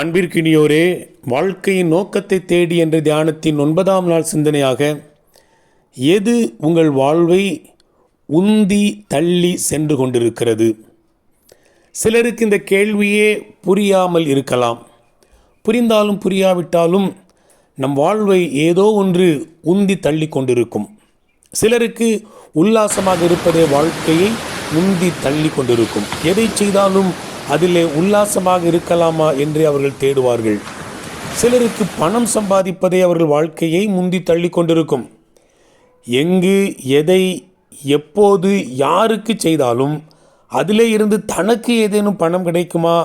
அன்பிற்கினியோரே, வாழ்க்கையின் நோக்கத்தை தேடி என்ற தியானத்தின் 9ஆம் நாள் சிந்தனையாக, எது உங்கள் வாழ்வை உந்தி தள்ளி சென்று கொண்டிருக்கிறது? சிலருக்கு இந்த கேள்வியே புரியாமல் இருக்கலாம். புரிந்தாலும் புரியாவிட்டாலும் நம் வாழ்வை ஏதோ ஒன்று உந்தி தள்ளி கொண்டிருக்கும். சிலருக்கு உல்லாசமாக இருப்பதே வாழ்க்கையை உந்தி தள்ளி கொண்டிருக்கும். எதை செய்தாலும் அதிலே உல்லாசமாக இருக்கலாமா என்று அவர்கள் தேடுவார்கள். சிலருக்கு பணம் சம்பாதிப்பதே அவர்கள் வாழ்க்கையை முந்தி தள்ளி கொண்டிருக்கும். எங்கு எதை எப்போது யாருக்கு செய்தாலும் அதிலே இருந்து தனக்கு ஏதேனும் பணம் கிடைக்குமா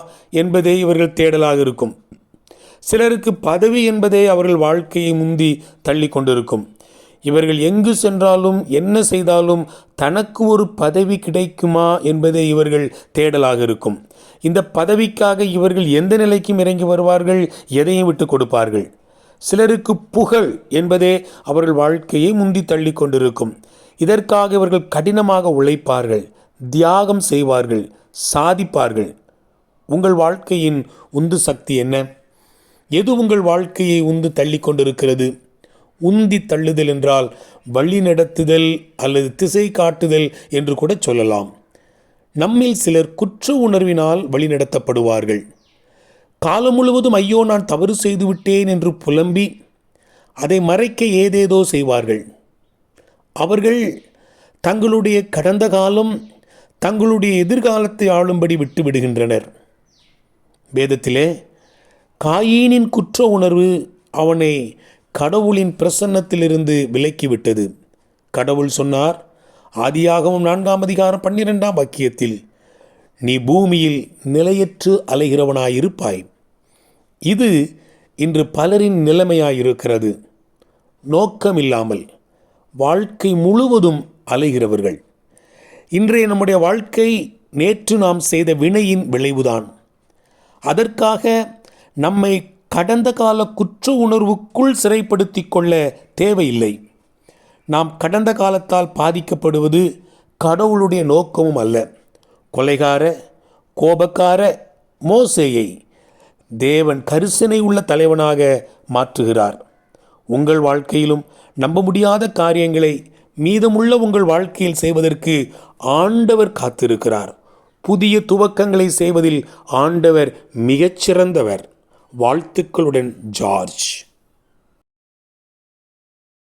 என்பதே இவர்கள் தேடலாக இருக்கும். சிலருக்கு பதவி என்பதே அவர்கள் வாழ்க்கையை முந்தி தள்ளி கொண்டிருக்கும். இவர்கள் எங்கு சென்றாலும் என்ன செய்தாலும் தனக்கு ஒரு பதவி கிடைக்குமா என்பதே இவர்கள் தேடலாக இருக்கும். இந்த பதவிக்காக இவர்கள் எந்த நிலைக்கும் இறங்கி வருவார்கள், எதையும் விட்டு கொடுப்பார்கள். சிலருக்கு புகழ் என்பதே அவர்கள் வாழ்க்கையை முந்தி தள்ளி கொண்டிருக்கும். இதற்காக இவர்கள் கடினமாக உழைப்பார்கள், தியாகம் செய்வார்கள், சாதிப்பார்கள். உங்கள் வாழ்க்கையின் உந்து சக்தி என்ன? எது உங்கள் வாழ்க்கையை உந்து தள்ளி கொண்டிருக்கிறது? உந்தி தள்ளுதல் என்றால் வழி நடத்துதல் அல்லது திசை காட்டுதல் என்று கூட சொல்லலாம். நம்மில் சிலர் குற்ற உணர்வினால் வழிநடத்தப்படுவார்கள். காலம் முழுவதும் ஐயோ நான் தவறு செய்துவிட்டேன் என்று புலம்பி அதை மறைக்க ஏதேதோ செய்வார்கள். அவர்கள் தங்களுடைய கடந்த காலம் தங்களுடைய எதிர்காலத்தை ஆளும்படி விட்டு விடுகின்றனர். வேதத்திலே காயீனின் குற்ற உணர்வு அவனை கடவுளின் பிரசன்னத்திலிருந்து விலக்கிவிட்டது. கடவுள் சொன்னார், ஆதியாகமம் 4ஆம் அதிகாரம் 12ஆம் வாக்கியத்தில், நீ பூமியில் நிலையற்று அலைகிறவனாயிருப்பாய். இது இன்று பலரின் நிலைமையாயிருக்கிறது. நோக்கமில்லாமல் வாழ்க்கை முழுவதும் அலைகிறவர்கள். இன்றைய நம்முடைய வாழ்க்கை நேற்று நாம் செய்த வினையின் விளைவுதான். அதற்காக நம்மை கடந்த கால குற்ற உணர்வுக்குள் சிறைப்படுத்தி கொள்ள தேவையில்லை. நாம் கடந்த காலத்தால் பாதிக்கப்படுவது கடவுளுடைய நோக்கமும் அல்ல. கொலைகார கோபக்கார மோசேயை தேவன் கரிசனை உள்ள தலைவனாக மாற்றுகிறார். உங்கள் வாழ்க்கையிலும் நம்ப முடியாத காரியங்களை மீதமுள்ள உங்கள் வாழ்க்கையில் செய்வதற்கு ஆண்டவர் காத்திருக்கிறார். புதிய துவக்கங்களை செய்வதில் ஆண்டவர் மிகச்சிறந்தவர். வாழ்த்துக்களுடன் ஜார்ஜ்.